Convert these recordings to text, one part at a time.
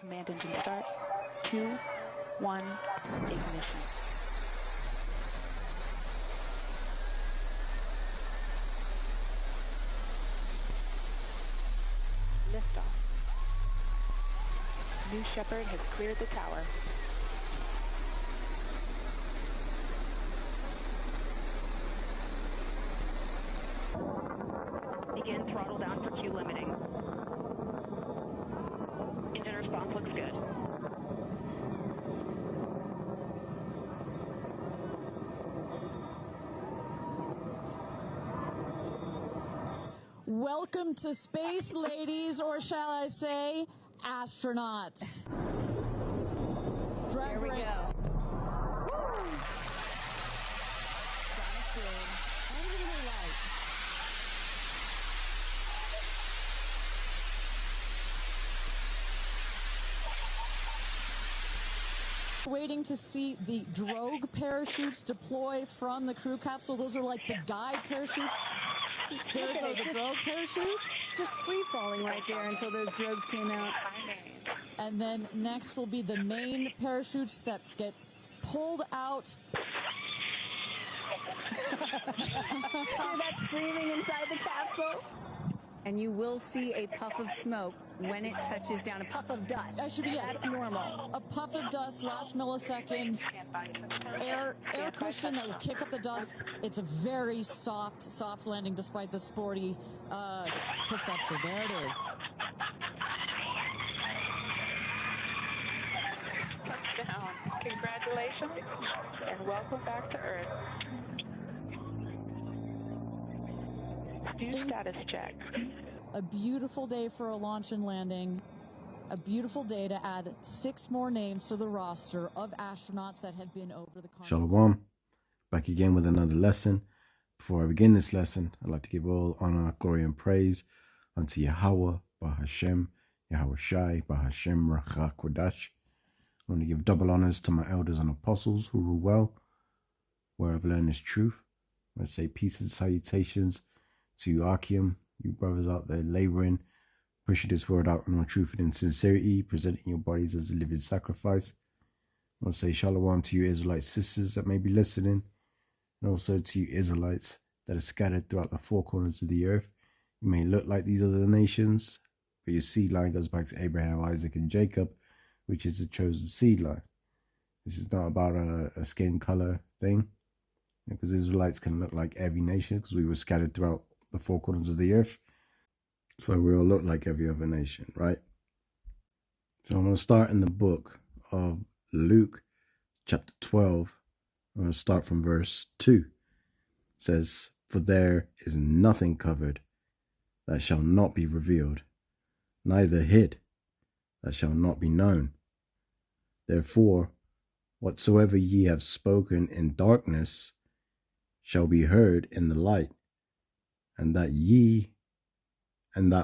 Command engine start. 2, 1, ignition. Liftoff. New Shepard has cleared the tower. Begin throttle down for Q limiting. Engine response looks good. Welcome to space, ladies, or shall I say, astronauts. Drag race. Waiting to see the drogue parachutes deploy from the crew capsule. Those are like the guide parachutes. There go the drogue parachutes. Just free-falling right there until those drogues came out. And then next will be the main parachutes that get pulled out. Hear that screaming inside the capsule? And you will see a puff of smoke when it touches down. A puff of dust. That should be, yes. That's normal. A puff of dust, last milliseconds. Air cushion that will kick up the dust. It's a very soft landing despite the sporty perception. There it is. Touchdown. Congratulations and welcome back to Earth. Do status check. A beautiful day for a launch and landing. A beautiful day to add 6 more names to the roster of astronauts that have been over the continent. Shalom. Back again with another lesson. Before I begin this lesson, I'd like to give all honor, glory, and praise unto Yahweh, Bahashem, Yahweh Shai, Bahashem, Racha Kodash. I want to give double honors to my elders and apostles who rule well, where I've learned this truth. I want to say peace and salutations to you, Archeum, you brothers out there laboring, pushing this word out in all truth and in sincerity, presenting your bodies as a living sacrifice. I want to say shalom to you Israelite sisters that may be listening, and also to you Israelites that are scattered throughout the 4 corners of the earth. You may look like these other nations, but your seed line goes back to Abraham, Isaac, and Jacob, which is the chosen seed line. This is not about a skin color thing, because Israelites can look like every nation because we were scattered throughout the 4 corners of the earth. So we all look like every other nation, right? So I'm going to start in the book of Luke, chapter 12. I'm going to start from verse 2. It says, "For there is nothing covered that shall not be revealed, neither hid that shall not be known. Therefore, whatsoever ye have spoken in darkness shall be heard in the light, and that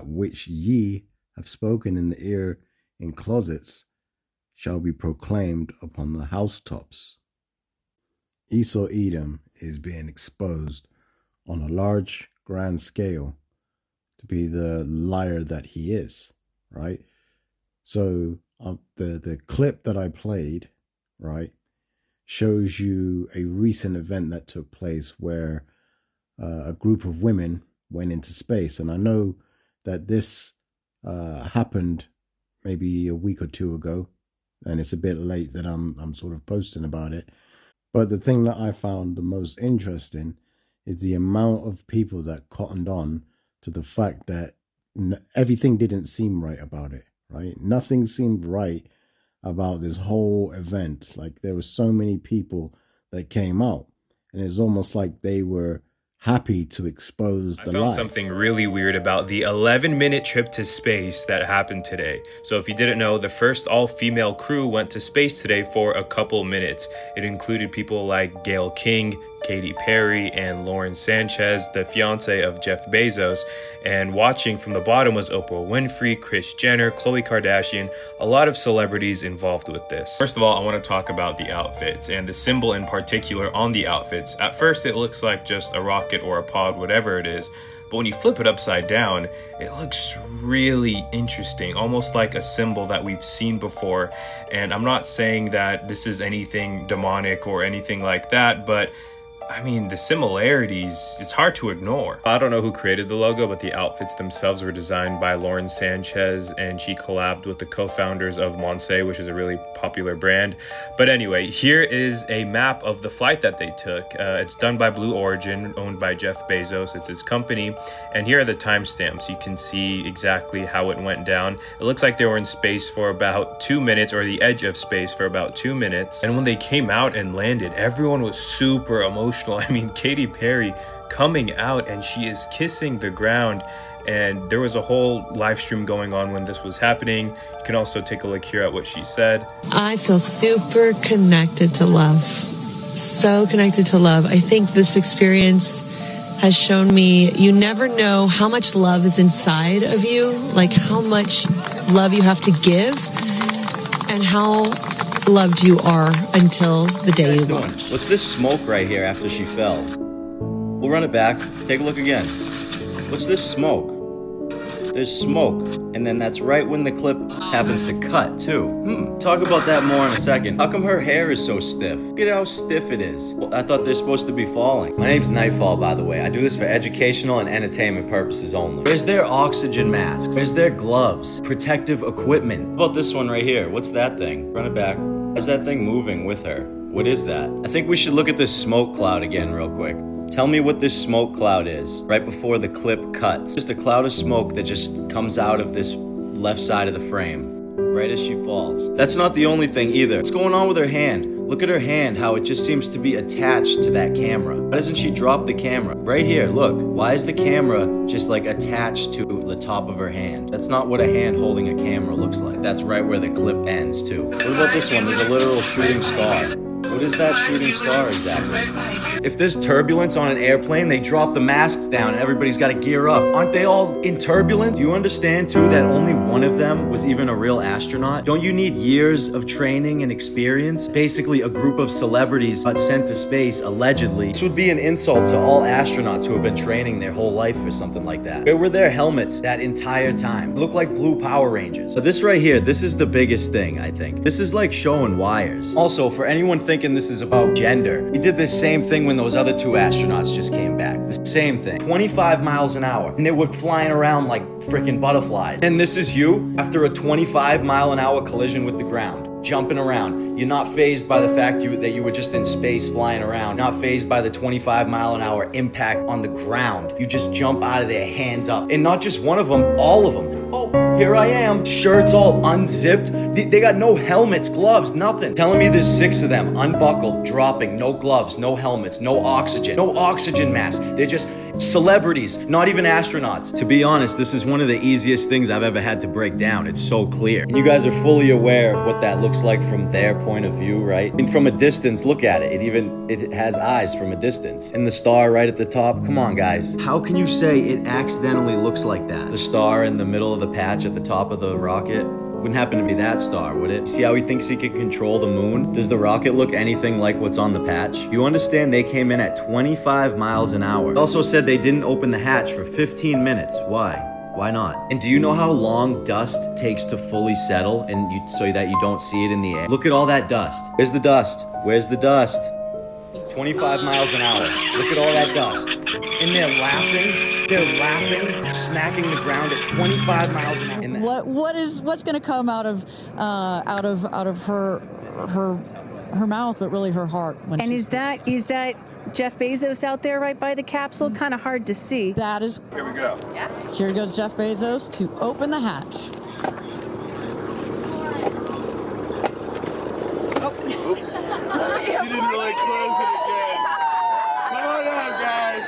which ye have spoken in the ear in closets shall be proclaimed upon the housetops." Esau Edom is being exposed on a large, grand scale to be the liar that he is, right? So the clip that I played, right, shows you a recent event that took place where a group of women went into space. And I know that this happened maybe a week or 2 ago, and it's a bit late that I'm sort of posting about it. But the thing that I found the most interesting is the amount of people that cottoned on to the fact that everything didn't seem right about it, right? Nothing seemed right about this whole event. Like, there were so many people that came out, and it's almost like they were happy to expose the lie. I found something really weird about the 11-minute trip to space that happened today. So if you didn't know, the first all-female crew went to space today for a couple minutes. It included people like Gayle King, Katy Perry, and Lauren Sanchez, the fiance of Jeff Bezos. And watching from the bottom was Oprah Winfrey, Kris Jenner, Khloe Kardashian, a lot of celebrities involved with this. First of all, I want to talk about the outfits and the symbol in particular on the outfits. At first, it looks like just a rocket or a pod, whatever it is. but when you flip it upside down, it looks really interesting, almost like a symbol that we've seen before. And I'm not saying that this is anything demonic or anything like that, but I mean, the similarities, it's hard to ignore. I don't know who created the logo, but the outfits themselves were designed by Lauren Sanchez, and she collabed with the co-founders of Monse, which is a really popular brand. But anyway, here is a map of the flight that they took. It's done by Blue Origin, owned by Jeff Bezos. It's his company. And here are the timestamps. You can see exactly how it went down. It looks like they were in space for about 2 minutes, or the edge of space for about 2 minutes. And when they came out and landed, everyone was super emotional. I mean, Katy Perry coming out and she is kissing the ground, and there was a whole live stream going on when this was happening. You can also take a look here at what she said. I feel super connected to love. So connected to love. I think this experience has shown me you never know how much love is inside of you, like how much love you have to give and how loved you are until the day you launch. What's this smoke right here after she fell? We'll run it back. Take a look again. What's this smoke? There's smoke, and then that's right when the clip happens to cut too. Talk about that more in a second. How come her hair is so stiff? Look at how stiff it is. Well, I thought they're supposed to be falling. My name's Nightfall, by the way. I do this for educational and entertainment purposes only. Where's their oxygen masks? Where's their gloves? Protective equipment? How about this one right here? What's that thing? Run it back. How's that thing moving with her? What is that? I think we should look at this smoke cloud again real quick. Tell me what this smoke cloud is right before the clip cuts. Just a cloud of smoke that just comes out of this left side of the frame right as she falls. That's not the only thing either. What's going on with her hand? Look at her hand, how it just seems to be attached to that camera. Why doesn't she drop the camera? Right here, look. Why is the camera just like attached to the top of her hand? That's not what a hand holding a camera looks like. That's right where the clip ends too. What about this one? There's a literal shooting star. What is that shooting star exactly? If there's turbulence on an airplane, they drop the masks down and everybody's got to gear up. Aren't they all in turbulence? Do you understand too that only one of them was even a real astronaut? Don't you need years of training and experience? Basically a group of celebrities got sent to space allegedly. This would be an insult to all astronauts who have been training their whole life for something like that. Where were their helmets that entire time? They look like blue Power Rangers. So this right here, this is the biggest thing, I think. This is like showing wires. Also, for anyone thinking this is about gender, we did this same thing when those other two astronauts just came back. The same thing. 25 miles an hour. And they were flying around like freaking butterflies. And this is you after a 25-mile-an-hour collision with the ground. Jumping around. You're not fazed by the fact that you were just in space flying around. Not fazed by the 25-mile-an-hour impact on the ground. You just jump out of there, hands up. And not just one of them, all of them. Oh, here I am. Shirts all unzipped. They got no helmets, gloves, nothing. Telling me there's 6 of them, unbuckled, dropping, no gloves, no helmets, no oxygen mask. They're just celebrities, not even astronauts. To be honest, this is one of the easiest things I've ever had to break down. It's so clear. And you guys are fully aware of what that looks like from their point of view, right? I mean, from a distance, look at it. It has eyes from a distance. And the star right at the top, come on guys. How can you say it accidentally looks like that? The star in the middle of the patch at the top of the rocket wouldn't happen to be that star, would it? See how he thinks he can control the moon? Does the rocket look anything like what's on the patch? You understand they came in at 25 miles an hour. It also said they didn't open the hatch for 15 minutes. Why? Why not? And do you know how long dust takes to fully settle so that you don't see it in the air? Look at all that dust. Where's the dust? Where's the dust? 25 miles an hour. Look at all that dust. And they're laughing. They're laughing, smacking the ground at 25 miles an hour. What's going to come out of her mouth, but really her heart? And is that Jeff Bezos out there right by the capsule? Kind of hard to see. That is. Here we go. Yeah. Here goes Jeff Bezos to open the hatch. She didn't really close it again. Come on out, guys.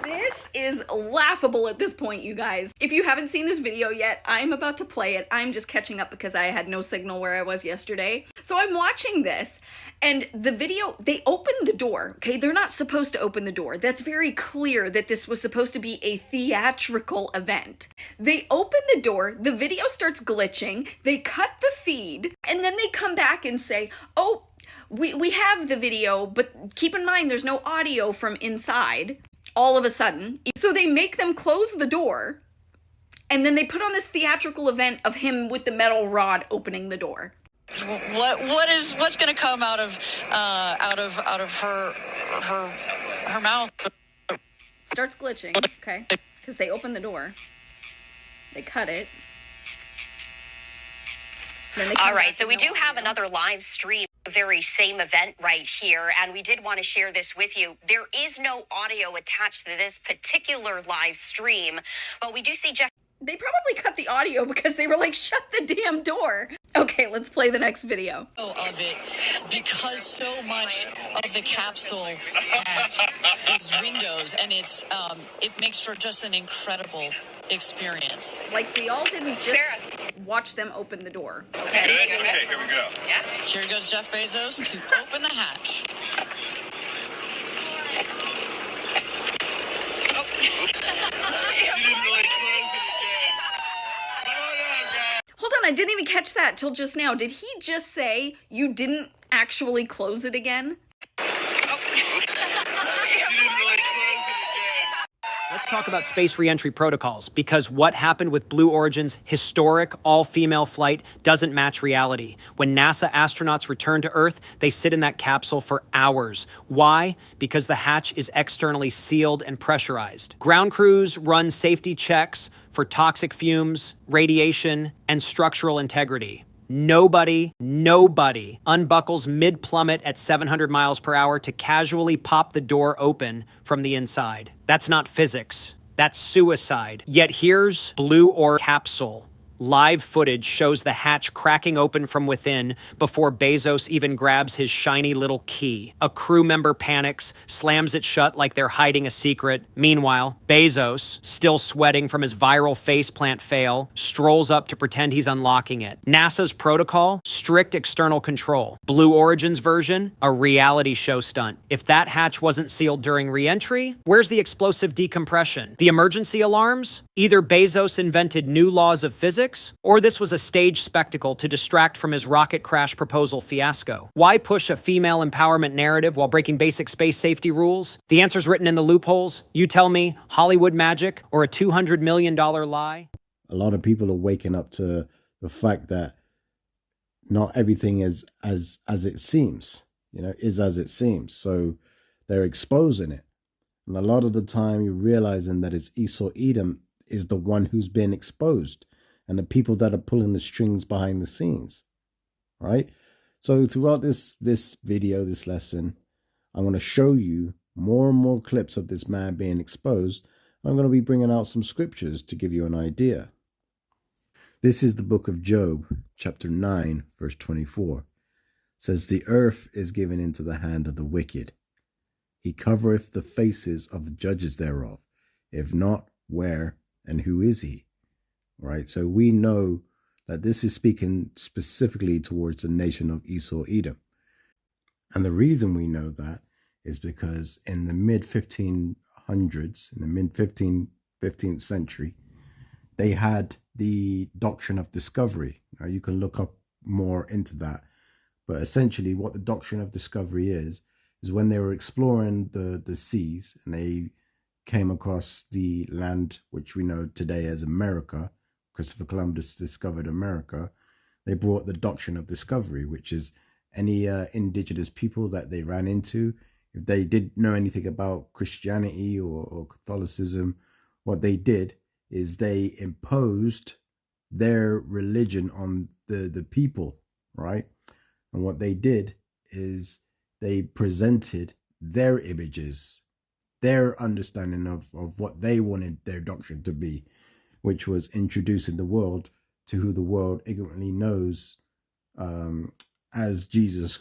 This is laughable at this point, you guys. If you haven't seen this video yet, I'm about to play it. I'm just catching up because I had no signal where I was yesterday. So I'm watching this, and the video, they open the door, okay? They're not supposed to open the door. That's very clear that this was supposed to be a theatrical event. They open the door, the video starts glitching, they cut the feed, and then they come back and say, oh, we have the video, but keep in mind there's no audio from inside all of a sudden. So they make them close the door, and then they put on this theatrical event of him with the metal rod opening the door. What's going to come out of her mouth? Starts glitching, okay? Because they open the door. They cut it. All right, so we do have another live stream, the very same event right here, and we did want to share this with you. There is no audio attached to this particular live stream, but we do see Jeff. They probably cut the audio because they were like, shut the damn door. Okay, let's play the next video. Of it, because so much of the capsule has windows, and it makes for just an incredible experience. Like, we all didn't just watch them open the door. Okay? Good? Okay, here we go. Yeah. Here goes Jeff Bezos to open the hatch. Hold on, I didn't even catch that till just now. Did he just say you didn't actually close it again? Let's talk about space reentry protocols, because what happened with Blue Origin's historic all-female flight doesn't match reality. When NASA astronauts return to Earth, they sit in that capsule for hours. Why? Because the hatch is externally sealed and pressurized. Ground crews run safety checks for toxic fumes, radiation, and structural integrity. Nobody unbuckles mid-plummet at 700 miles per hour to casually pop the door open from the inside. That's not physics. That's suicide. Yet here's Blue Origin capsule. Live footage shows the hatch cracking open from within before Bezos even grabs his shiny little key. A crew member panics, slams it shut like they're hiding a secret. Meanwhile, Bezos, still sweating from his viral faceplant fail, strolls up to pretend he's unlocking it. NASA's protocol? Strict external control. Blue Origin's version? A reality show stunt. If that hatch wasn't sealed during re-entry, where's the explosive decompression? The emergency alarms? Either Bezos invented new laws of physics, or this was a staged spectacle to distract from his rocket crash proposal fiasco. Why push a female empowerment narrative while breaking basic space safety rules? The answer's written in the loopholes. You tell me, Hollywood magic or a $200 million lie? A lot of people are waking up to the fact that not everything is as it seems, is as it seems. So they're exposing it. And a lot of the time you're realizing that it's Esau Edom is the one who's been exposed, and the people that are pulling the strings behind the scenes, right? So throughout this video, this lesson, I'm going to show you more and more clips of this man being exposed. I'm going to be bringing out some scriptures to give you an idea. This is the book of Job, chapter 9, verse 24. It says, the earth is given into the hand of the wicked. He covereth the faces of the judges thereof. If not, where and who is he? Right, so we know that this is speaking specifically towards the nation of Esau Edom. And the reason we know that is because in the mid-1500s, in the mid-15th century, they had the doctrine of discovery. Now, you can look up more into that. But essentially what the doctrine of discovery is when they were exploring the seas and they came across the land which we know today as America. Christopher Columbus discovered America. They brought the doctrine of discovery, which is any indigenous people that they ran into, if they didn't know anything about Christianity or Catholicism, what they did is they imposed their religion on the people, right? And what they did is they presented their images, their understanding of what they wanted their doctrine to be, which was introducing the world to who the world ignorantly knows as Jesus,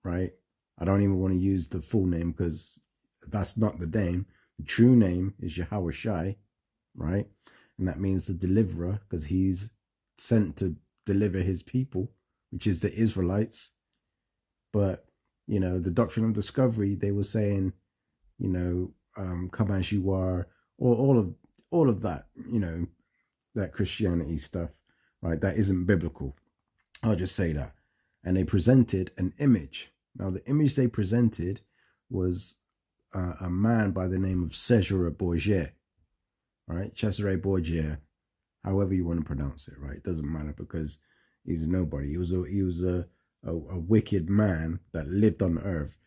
right? I don't even want to use the full name because that's not the name. The true name is Yahweh Shai, right? And that means the deliverer, because he's sent to deliver his people, which is the Israelites. But, you know, the doctrine of discovery, they were saying, you know, come as you are, or all of that, you know, that Christianity stuff, right? That isn't biblical. I'll just say that. And they presented an image. Now, the image they presented was a man by the name of Cesare Borgia, right? Cesare Borgia, however you want to pronounce it, right? It doesn't matter, because he's nobody. He was a wicked man that lived on earth.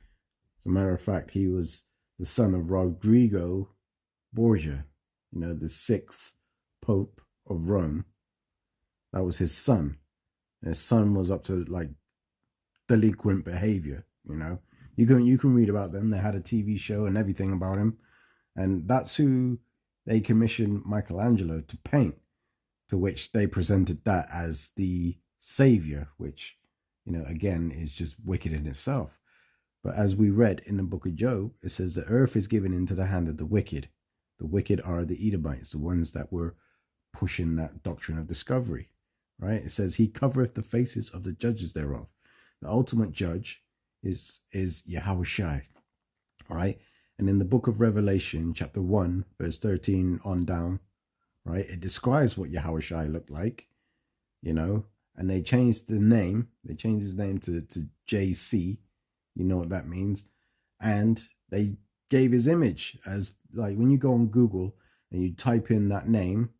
As a matter of fact, he was the son of Rodrigo Borgia, you know, the 6th Pope of Rome. That was his son. And his son was up to like delinquent behavior, you know. You can read about them. They had a TV show and everything about him. And that's who they commissioned Michelangelo to paint, to which they presented that as the savior, which, you know, again, is just wicked in itself. But as we read in the book of Job, it says the earth is given into the hand of the wicked. The wicked are the Edomites, the ones that were pushing that doctrine of discovery, right? It says he covereth the faces of the judges thereof. The ultimate judge is Yahweh Shai, all right? And in the book of Revelation, chapter 1, verse 13 on down, right, it describes what Yahweh Shai looked like, you know, and they changed the name. They changed his name to JC. You know what that means. And they gave his image as, like, when you go on Google and you type in that name,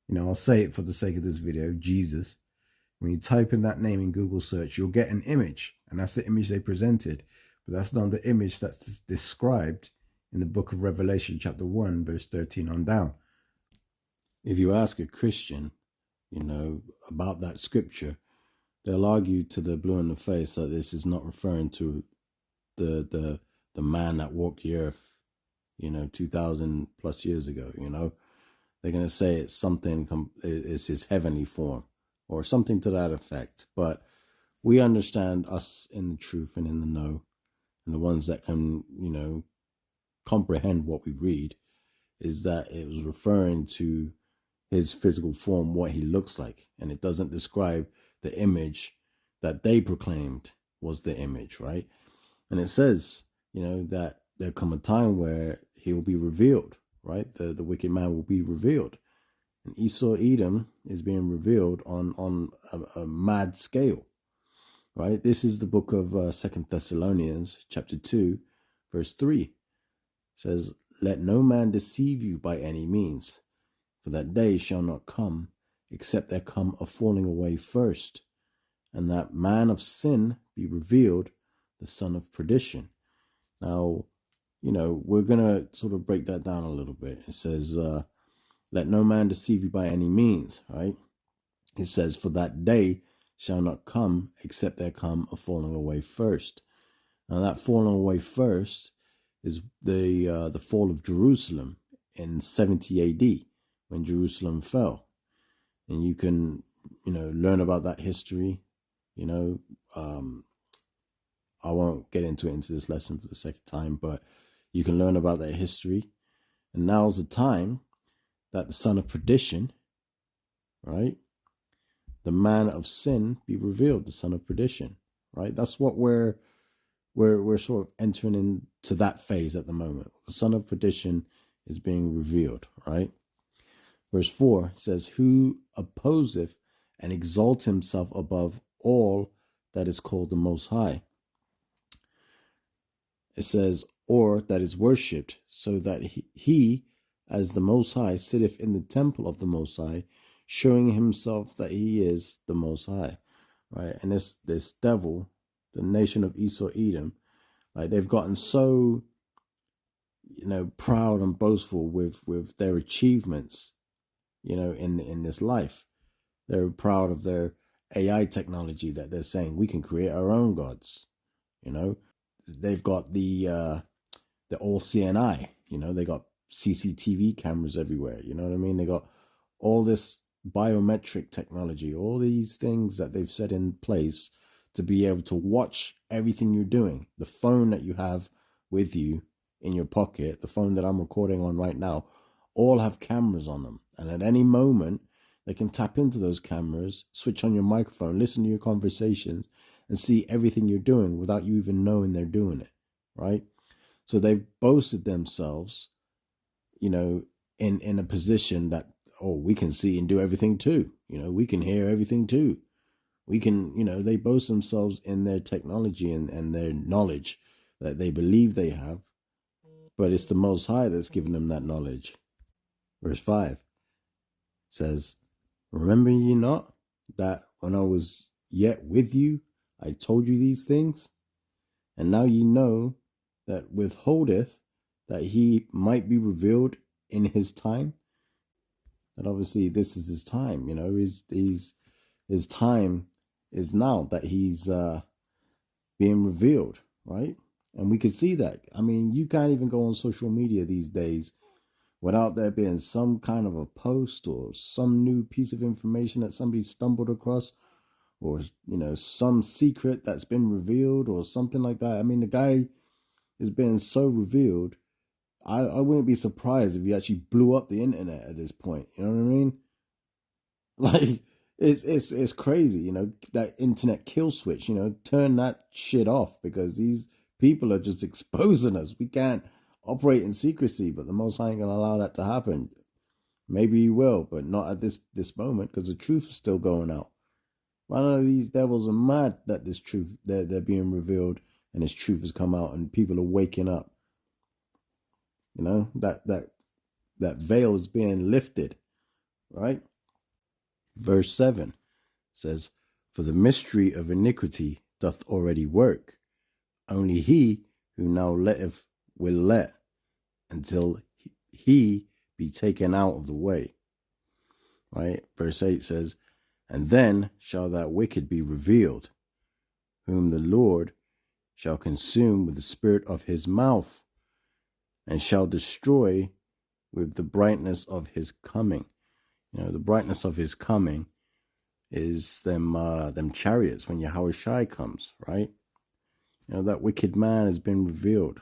you know, I'll say it for the sake of this video, Jesus. When you type in that name in Google search, you'll get an image, and that's the image they presented. But that's not the image that's described in the book of Revelation, chapter 1, verse 13 on down. If you ask a Christian, you know, about that scripture, they'll argue to the blue in the face that this is not referring to the man that walked the earth, you know, 2,000 plus years ago, you know. They're going to say it's something, it's his heavenly form or something to that effect. But we understand, us in the truth and in the know, and the ones that can, you know, comprehend what we read, is that it was referring to his physical form, what he looks like. And it doesn't describe the image that they proclaimed was the image, right? And it says, you know, that there'll come a time where he'll be revealed, right? The wicked man will be revealed. And Esau Edom is being revealed on a mad scale, right? This is the book of 2 Thessalonians, chapter 2, verse 3. It says, let no man deceive you by any means, for that day shall not come, except there come a falling away first, and that man of sin be revealed, the son of perdition. Now, you know, we're going to sort of break that down a little bit. It says, let no man deceive you by any means, right? It says, for that day shall not come, except there come a falling away first. Now, that falling away first is the fall of Jerusalem in 70 AD, when Jerusalem fell. And you can, you know, learn about that history. You know, I won't get into this lesson for the sake of time, but you can learn about that history. And now's the time that the son of perdition, right, the man of sin be revealed, the son of perdition, right? That's what we're sort of entering into that phase at the moment. The son of perdition is being revealed, right? Verse 4 says, who opposeth and exalts himself above all that is called the Most High. It says, or that is worshipped, so that he as the Most High sitteth in the temple of the Most High, showing himself that he is the Most High, right? And this devil, the nation of Esau Edom, like, they've gotten so, you know, proud and boastful with their achievements, you know, in this life. They're proud of their AI technology, that they're saying we can create our own gods. You know, they've got the all CNI, you know, they got CCTV cameras everywhere. You know what I mean? They got all this biometric technology, all these things that they've set in place to be able to watch everything you're doing. The phone that you have with you in your pocket, the phone that I'm recording on right now, all have cameras on them. And at any moment, they can tap into those cameras, switch on your microphone, listen to your conversations, and see everything you're doing without you even knowing they're doing it, right? So they've boasted themselves, you know, in a position that, oh, we can see and do everything too. You know, we can hear everything too. We can, you know, they boast themselves in their technology and their knowledge that they believe they have, but it's the Most High that's given them that knowledge. Verse 5 says, remember ye not that when I was yet with you, I told you these things? And now ye know that withholdeth that he might be revealed in his time. That obviously this is his time, you know, his time is now that he's being revealed, right? And we can see that. I mean, you can't even go on social media these days without there being some kind of a post or some new piece of information that somebody stumbled across, or, you know, some secret that's been revealed or something like that. I mean, the guy is being so revealed. I wouldn't be surprised if he actually blew up the internet at this point. You know what I mean? Like, it's crazy, you know, that internet kill switch, you know, turn that shit off, because these people are just exposing us. We can't operate in secrecy, but the Most High ain't gonna allow that to happen. Maybe he will, but not at this moment, because the truth is still going out. I know these devils are mad that this truth, they're being revealed, and this truth has come out, and people are waking up. You know, that veil is being lifted, right? Verse 7 says, for the mystery of iniquity doth already work. Only he who now letteth will let, until he be taken out of the way. Right? Verse 8 says, and then shall that wicked be revealed, whom the Lord shall consume with the spirit of his mouth, and shall destroy with the brightness of his coming. You know, the brightness of his coming is them chariots when Yahweh Shai comes, right? You know, that wicked man has been revealed,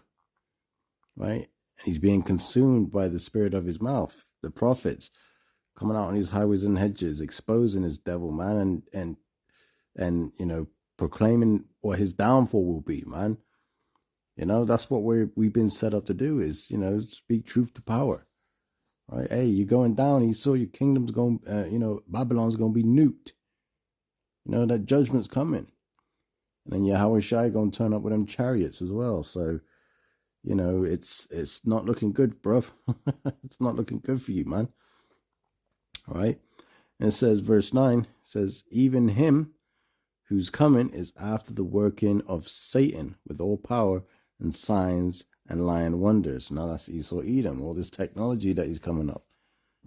right? And he's being consumed by the spirit of his mouth. The prophets coming out on these highways and hedges, exposing his devil, man, and you know, proclaiming what his downfall will be, man. You know, that's what we've been set up to do, is, you know, speak truth to power, right? Hey, you're going down. You saw your kingdom's going, you know, Babylon's going to be nuked. You know, that judgment's coming. And then Yahweh Shai going to turn up with them chariots as well. So, you know, it's not looking good, bruv. It's not looking good for you, man. All right. And it says, verse 9 says, even him whose coming is after the working of Satan with all power and signs and lying wonders. Now that's Esau Edom, all this technology that he's coming up.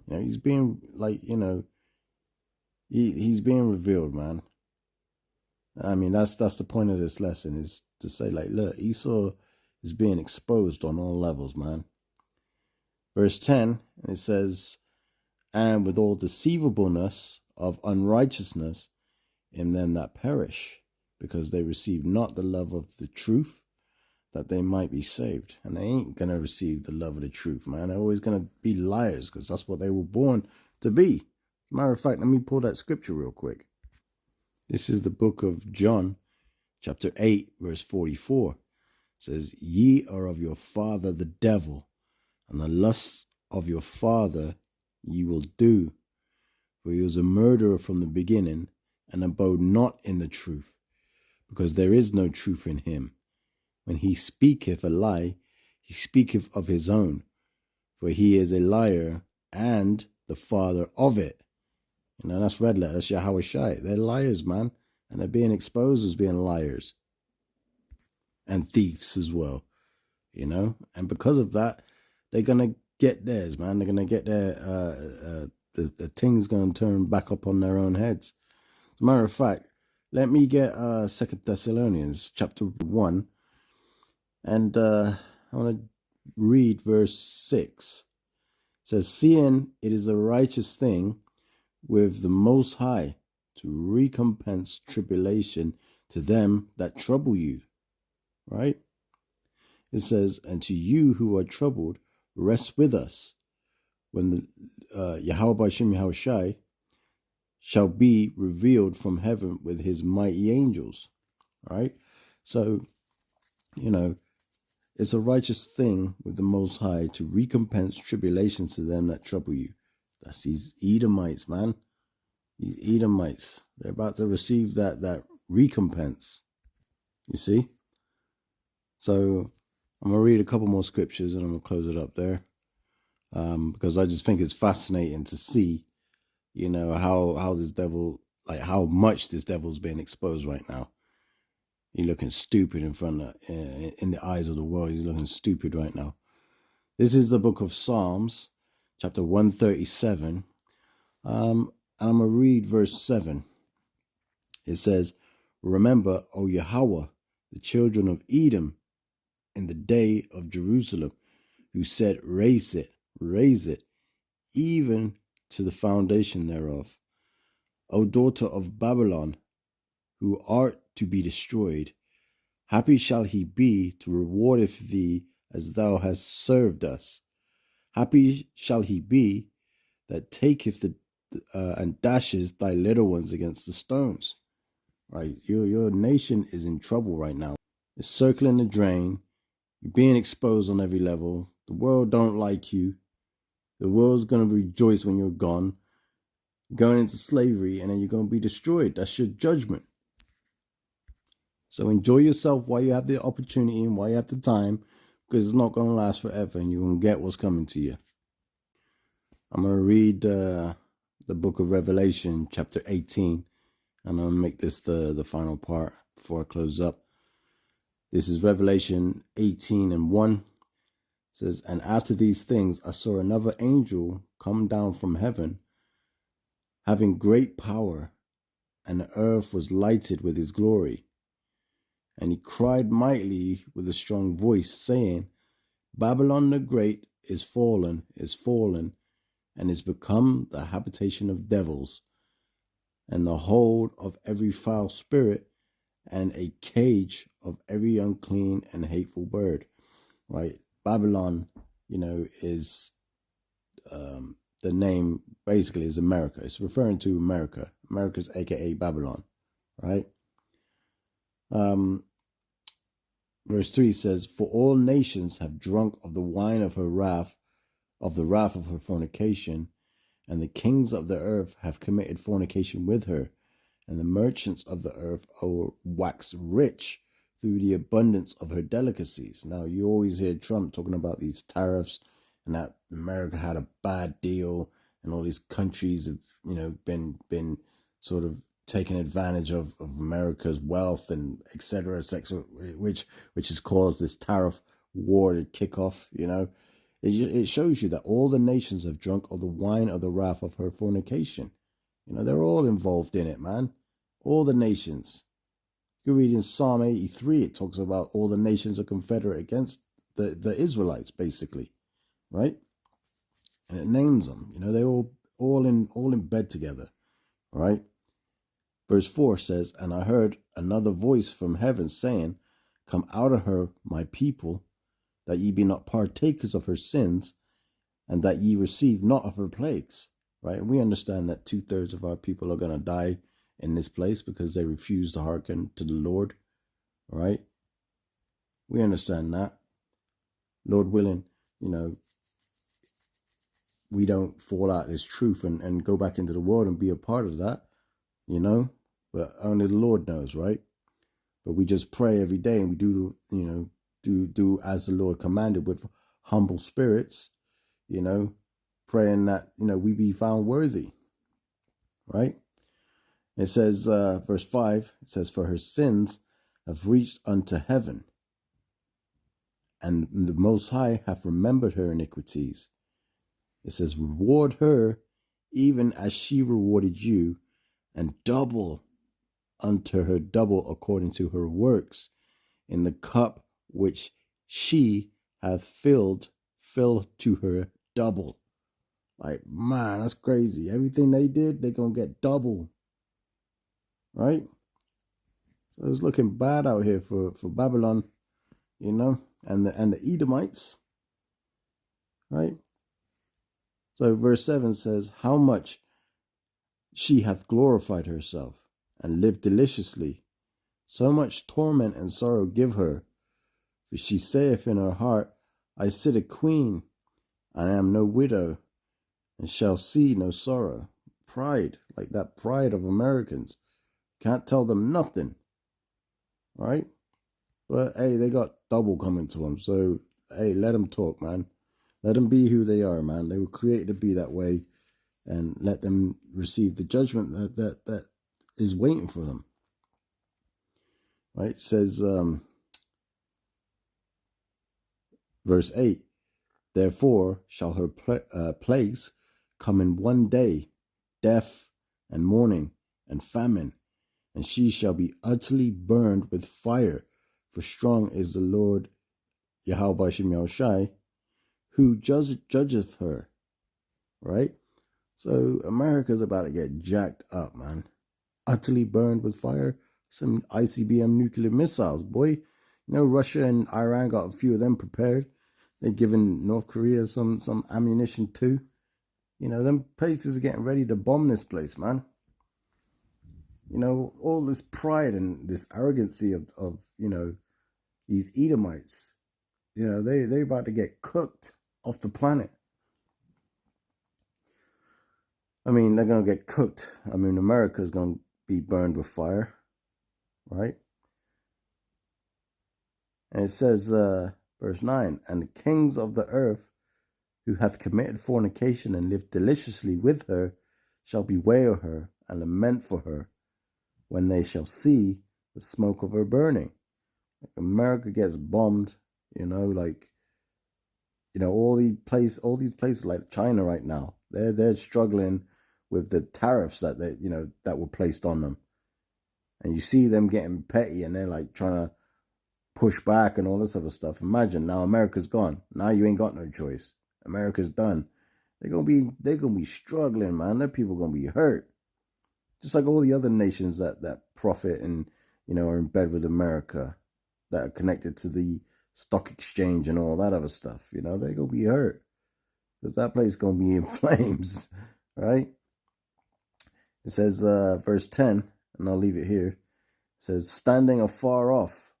You know, he's being, like, you know, he's being revealed, man. I mean, that's the point of this lesson, is to say, like, look, Esau is being exposed on all levels, man. Verse 10, and it says, and with all deceivableness of unrighteousness in them that perish, because they receive not the love of the truth, that they might be saved. And they ain't going to receive the love of the truth, man. They're always going to be liars, because that's what they were born to be. Matter of fact, let me pull that scripture real quick. This is the book of John, chapter 8, verse 44. It says, ye are of your father the devil, and the lusts of your father ye will do. For he was a murderer from the beginning, and abode not in the truth, because there is no truth in him. When he speaketh a lie, he speaketh of his own, for he is a liar and the father of it. You know, that's red letter, that's Yahweh Shai. They're liars, man, and they're being exposed as being liars and thieves as well, you know. And because of that, they're gonna get theirs, man. They're gonna get their the thing's gonna turn back up on their own heads. As a matter of fact, let me get 2 Thessalonians chapter 1, and I want to read verse 6. It says, seeing it is a righteous thing with the Most High to recompense tribulation to them that trouble you, right? It says, and to you who are troubled, rest with us when the Yahweh B'Shem Yahweh Shai shall be revealed from heaven with his mighty angels. All right? So, you know, it's a righteous thing with the Most High to recompense tribulation to them that trouble you. That's these Edomites, man. These Edomites. They're about to receive that recompense. You see? So I'm going to read a couple more scriptures and I'm going to close it up there. Because I just think it's fascinating to see, you know, how this devil, like how much this devil's being exposed right now. He's looking stupid in the eyes of the world. He's looking stupid right now. This is the book of Psalms, chapter 137. And I'm going to read verse 7. It says, remember, O Yahweh, the children of Edom, in the day of Jerusalem, who said, raise it, even to the foundation thereof. O daughter of Babylon, who art to be destroyed, happy shall he be to rewardeth thee as thou hast served us. Happy shall he be that taketh and dashes thy little ones against the stones. Right, your nation is in trouble right now. It's circling the drain. You're being exposed on every level. The world don't like you. The world's going to rejoice when you're gone. You're going into slavery and then you're going to be destroyed. That's your judgment. So enjoy yourself while you have the opportunity and while you have the time, because it's not going to last forever and you're going to get what's coming to you. I'm going to read the book of Revelation, chapter 18, and I'm going to make this the final part before I close up. This is Revelation 18 and 1. It says, and after these things I saw another angel come down from heaven, having great power, and the earth was lighted with his glory. And he cried mightily with a strong voice, saying, Babylon the Great is fallen, and is become the habitation of devils, and the hold of every foul spirit, and a cage of every unclean and hateful bird. Right? Babylon, you know, is the name basically is America. It's referring to America. America's aka Babylon, right? Verse 3 says, for all nations have drunk of the wine of her wrath, of the wrath of her fornication, and the kings of the earth have committed fornication with her, and the merchants of the earth are waxed rich through the abundance of her delicacies. Now, you always hear Trump talking about these tariffs and that America had a bad deal and all these countries have, you know, been sort of taking advantage of America's wealth and et cetera, which has caused this tariff war to kick off, you know. It shows you that all the nations have drunk of the wine of the wrath of her fornication. You know, they're all involved in it, man. All the nations. You read in Psalm 83, it talks about all the nations are confederate against the Israelites, basically, right? And it names them. You know, they all in bed together, right? Verse 4 says, and I heard another voice from heaven saying, come out of her, my people, that ye be not partakers of her sins, and that ye receive not of her plagues. Right? And we understand that 2/3 of our people are going to die in this place because they refuse to hearken to the Lord. Right? We understand that. Lord willing, you know, we don't fall out this truth and go back into the world and be a part of that, you know, but only the Lord knows, right? But we just pray every day and we do, you know, do as the Lord commanded with humble spirits, you know, praying that, you know, we be found worthy, right? It says, verse 5, it says, for her sins have reached unto heaven, and the Most High hath remembered her iniquities. It says, reward her even as she rewarded you, and double unto her double according to her works, in the cup which she hath filled to her double. Like, man, that's crazy. Everything they did, they're going to get double. Right? So it's looking bad out here for Babylon, you know. and the Edomites, right? So verse 7 says, how much she hath glorified herself and lived deliciously. So much torment and sorrow give her. For she saith in her heart, I sit a queen, and am no widow, and shall see no sorrow. Pride, like that pride of Americans. Can't tell them nothing, right? But hey, they got double coming to them. So hey, let them talk, man. Let them be who they are, man. They were created to be that way, and let them receive the judgment that is waiting for them. Right? It says, verse 8, therefore shall her plagues come in one day, death and mourning and famine, and she shall be utterly burned with fire. For strong is the Lord Yahweh Shem Yahushai, who judgeth her. Right? So America's about to get jacked up, man. Utterly burned with fire. Some ICBM nuclear missiles, boy. You know, Russia and Iran got a few of them prepared. They're giving North Korea some ammunition too. You know, them places are getting ready to bomb this place, man. You know, all this pride and this arrogancy of you know, these Edomites. You know, they're about to get cooked off the planet. I mean, they're going to get cooked. I mean, America's going to be burned with fire, right? And it says, verse 9, and the kings of the earth who hath committed fornication and lived deliciously with her shall bewail her and lament for her when they shall see the smoke of her burning. Like America gets bombed, you know, like, you know, all these places like China right now, they're struggling with the tariffs that that were placed on them. And you see them getting petty and they're like trying to push back and all this other stuff. Imagine now America's gone. Now you ain't got no choice. America's done. They're gonna be struggling, man. Their people gonna be hurt. Just like all the other nations that profit and, you know, are in bed with America, that are connected to the stock exchange and all that other stuff. You know, they're gonna be hurt. Because that place is gonna be in flames, right? It says, verse 10, and I'll leave it here. It says, standing afar off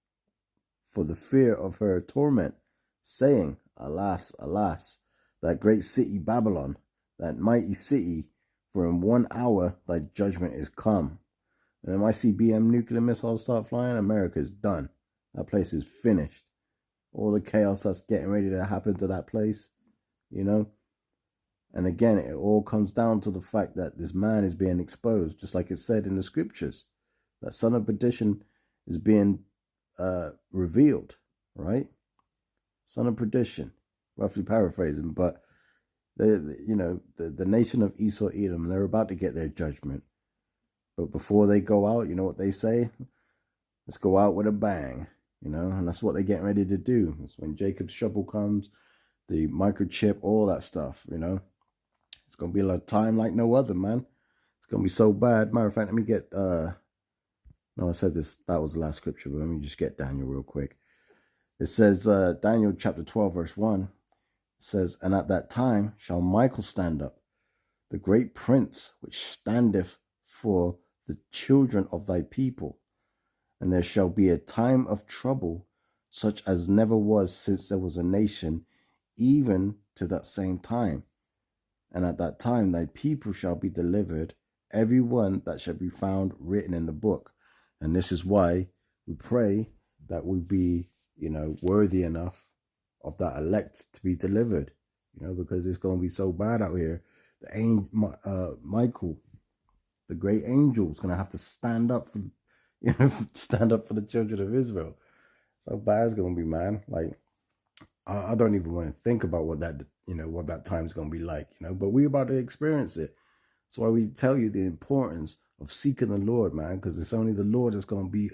for the fear of her torment, saying, alas, alas, that great city Babylon, that mighty city, for in 1 hour thy judgment is come. And then I see BM nuclear missiles start flying, America's done. That place is finished. All the chaos that's getting ready to happen to that place, you know. And again, it all comes down to the fact that this man is being exposed, just like it said in the scriptures. That son of perdition is being revealed, right? Son of perdition, roughly paraphrasing. But, the nation of Esau, Edom, they're about to get their judgment. But before they go out, you know what they say? Let's go out with a bang, you know? And that's what they're getting ready to do. It's when Jacob's trouble comes, the microchip, all that stuff, you know? It's going to be a time like no other, man. It's going to be so bad. Matter of fact, let me get, no, I said this, that was the last scripture, but let me just get Daniel real quick. It says, Daniel chapter 12, verse 1, it says, and at that time shall Michael stand up, the great prince, which standeth for the children of thy people. And there shall be a time of trouble, such as never was since there was a nation, even to that same time. And at that time thy people shall be delivered, every one that shall be found written in the book. And this is why we pray that we be, you know, worthy enough of that elect to be delivered, you know, because it's going to be so bad out here. The angel, Michael, the great angel, is going to have to stand up for, you know, stand up for the children of Israel. So bad it's going to be, man. Like, I don't even want to think about what that, you know, what that time's going to be like, you know, but we're about to experience it. That's why we tell you the importance of seeking the Lord, man, because it's only the Lord that's going to be,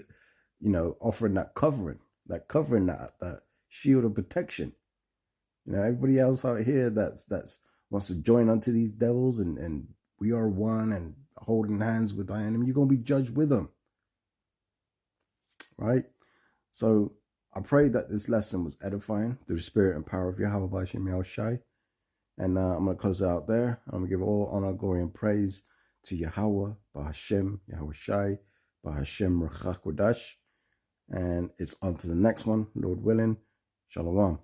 you know, offering that covering, that shield of protection. You know, everybody else out here that's wants to join unto these devils and we are one and holding hands with the enemy, you're going to be judged with them. Right? So I pray that this lesson was edifying through the spirit and power of Yahweh B'Hashem Yahushai. And I'm going to close out there. I'm going to give all honor, glory, and praise to Yahweh B'Hashem Yahushai B'Hashem Rachach Kodash. And it's on to the next one, Lord willing. Shalom.